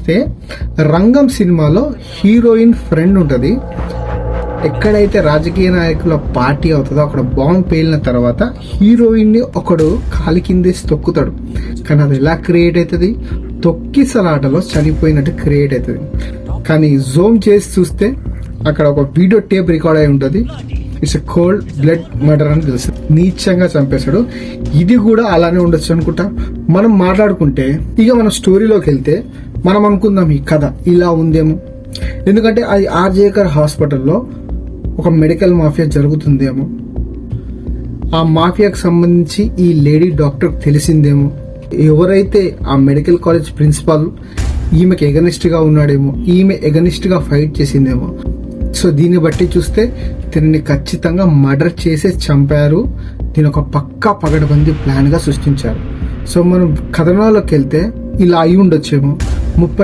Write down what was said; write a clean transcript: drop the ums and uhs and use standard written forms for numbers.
చూస్తే రంగం సినిమాలో హీరోయిన్ ఫ్రెండ్ ఉంటది. ఎక్కడైతే రాజకీయ నాయకుల పార్టీ అవుతుందో అక్కడ బాంబు పేలిన తర్వాత హీరోయిన్ ని ఒకడు కాలి కిందేసి తొక్కుతాడు. కానీ అది ఎలా క్రియేట్ అవుతుంది? తొక్కిసలాటలో చనిపోయినట్టు క్రియేట్ అవుతుంది. కానీ జూమ్ చేసి చూస్తే అక్కడ ఒక వీడియో టేప్ రికార్డ్ అయి ఉంటుంది. It's a cold blood murder అని తెలుసు. నీచంగా చంపేశాడు. ఇది కూడా అలానే ఉండొచ్చు అనుకుంటా. మనం మాట్లాడుకుంటే ఇక మన స్టోరీలోకి వెళ్తే మనం అనుకుందాం ఈ కథ ఇలా ఉందేమో. ఎందుకంటే అది ఆర్జేకర్ హాస్పిటల్లో ఒక మెడికల్ మాఫియా జరుగుతుందేమో. ఆ మాఫియాకు సంబంధించి ఈ లేడీ డాక్టర్ తెలిసిందేమో. ఎవరైతే ఆ మెడికల్ కాలేజ్ ప్రిన్సిపాల్ ఈమెకి ఎగనిస్ట్ గా ఉన్నాడేమో, ఈమె ఎగనిస్ట్ గా ఫైట్ చేసిందేమో. సో దీన్ని బట్టి చూస్తే దీనిని ఖచ్చితంగా మర్డర్ చేసే చంపారు. దీని ఒక పక్కా పగడబందీ ప్లాన్ గా సృష్టించారు. సో మనం కథనాల్లోకి వెళ్తే ఇలా అయి ఉండొచ్చేమో. 30